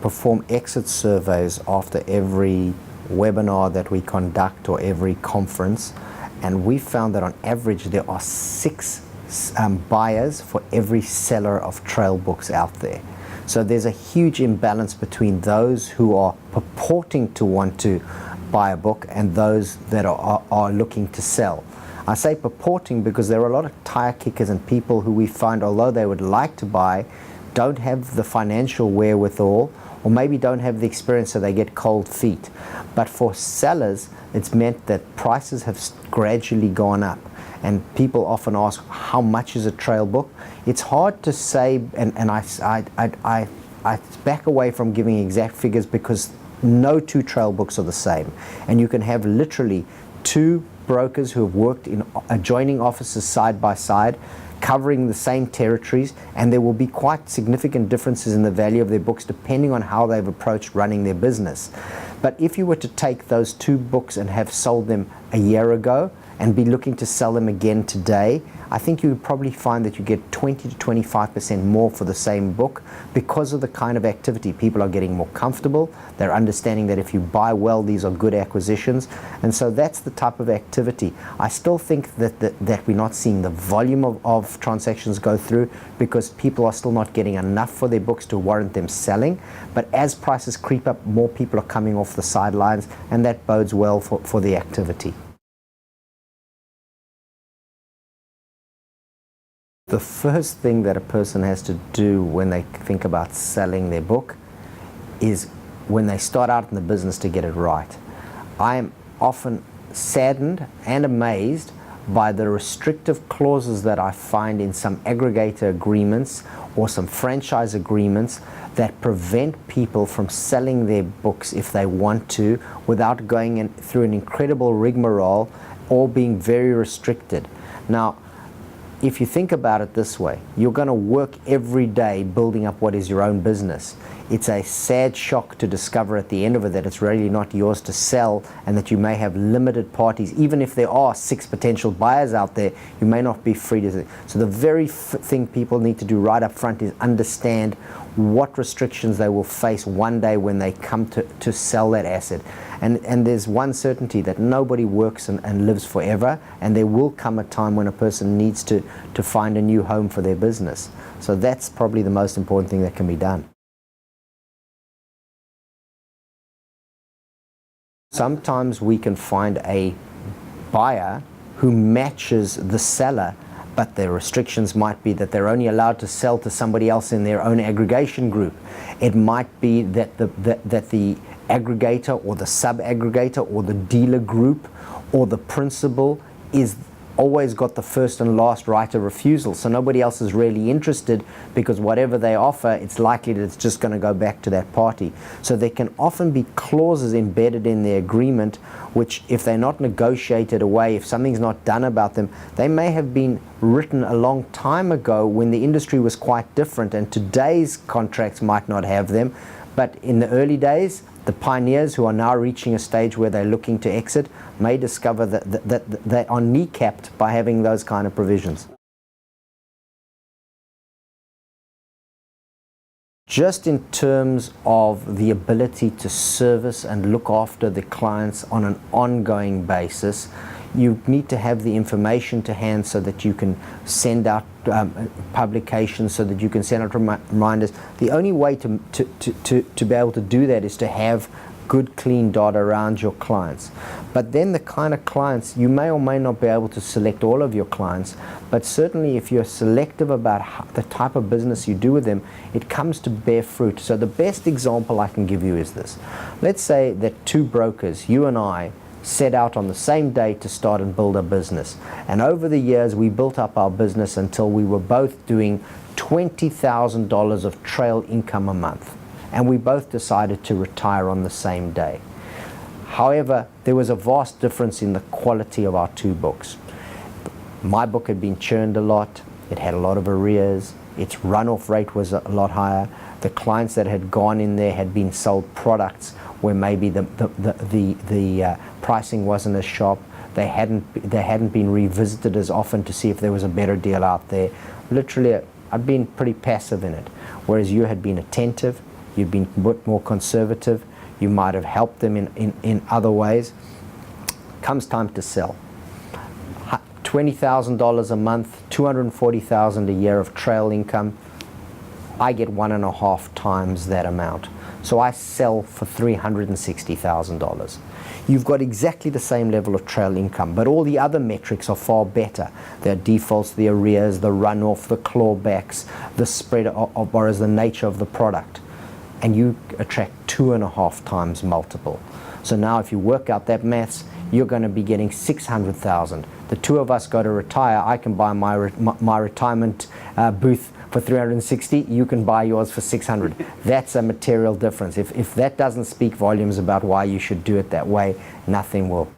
perform exit surveys after every webinar that we conduct or every conference, and we found that on average there are 6 buyers for every seller of trail books out there. So there's a huge imbalance between those who are purporting to want to buy a book and those that are looking to sell. I say purporting because there are a lot of tire kickers and people who we find, although they would like to buy, don't have the financial wherewithal, or maybe don't have the experience, so they get cold feet. But for sellers, it's meant that prices have gradually gone up, and people often ask, how much is a trail book? It's hard to say, and I back away from giving exact figures because no 2 trail books are the same, and you can have literally 2 brokers who have worked in adjoining offices side by side, covering the same territories, and there will be quite significant differences in the value of their books depending on how they've approached running their business. But if you were to take those 2 books and have sold them a year ago and be looking to sell them again today, I think you would probably find that you get 20 to 25% more for the same book because of the kind of activity. People are getting more comfortable. They're understanding that if you buy well, these are good acquisitions. And so that's the type of activity. I still think that we're not seeing the volume of transactions go through because people are still not getting enough for their books to warrant them selling. But as prices creep up, more people are coming off the sidelines, and that bodes well for the activity. The first thing that a person has to do when they think about selling their book is when they start out in the business to get it right. I am often saddened and amazed by the restrictive clauses that I find in some aggregator agreements or some franchise agreements that prevent people from selling their books if they want to without going through an incredible rigmarole or being very restricted. Now, if you think about it this way, you're going to work every day building up what is your own business. It's a sad shock to discover at the end of it that it's really not yours to sell and that you may have limited parties. Even if there are 6 potential buyers out there, you may not be free to. So the very thing people need to do right up front is understand what restrictions they will face one day when they come to sell that asset. And there's one certainty, that nobody works and lives forever, and there will come a time when a person needs to find a new home for their business. So that's probably the most important thing that can be done. Sometimes we can find a buyer who matches the seller, but their restrictions might be that they're only allowed to sell to somebody else in their own aggregation group. It might be that the aggregator or the sub-aggregator or the dealer group or the principal is always got the first and last right of refusal, so nobody else is really interested because whatever they offer, it's likely that it's just going to go back to that party. So there can often be clauses embedded in the agreement which, if they're not negotiated away, if something's not done about them, they may have been written a long time ago when the industry was quite different, and today's contracts might not have them. But in the early days, the pioneers who are now reaching a stage where they're looking to exit may discover that they are kneecapped by having those kind of provisions. Just in terms of the ability to service and look after the clients on an ongoing basis, you need to have the information to hand so that you can send out publications, so that you can send out reminders. The only way to be able to do that is to have good, clean data around your clients. But then the kind of clients, you may or may not be able to select all of your clients, but certainly if you're selective about the type of business you do with them, it comes to bear fruit. So the best example I can give you is this. Let's say that 2 brokers, you and I, set out on the same day to start and build a business. And over the years, we built up our business until we were both doing $20,000 of trail income a month. And we both decided to retire on the same day. However, there was a vast difference in the quality of our 2 books. My book had been churned a lot. It had a lot of arrears. Its runoff rate was a lot higher. The clients that had gone in there had been sold products where maybe the pricing wasn't as sharp. They hadn't been revisited as often to see if there was a better deal out there. Literally, I'd been pretty passive in it, whereas you had been attentive. you've been a bit more conservative, you might have helped them in other ways. Comes time to sell. $20,000 a month, $240,000 a year of trail income, I get 1.5 times that amount. So I sell for $360,000. You've got exactly the same level of trail income, but all the other metrics are far better. The defaults, the arrears, the runoff, the clawbacks, the spread of borrowers, the nature of the product. And you attract 2.5 times multiple. So now if you work out that maths, you're going to be getting $600,000. The two of us go to retire, I can buy my retirement booth for $360, you can buy yours for $600. That's a material difference. If that doesn't speak volumes about why you should do it that way, nothing will.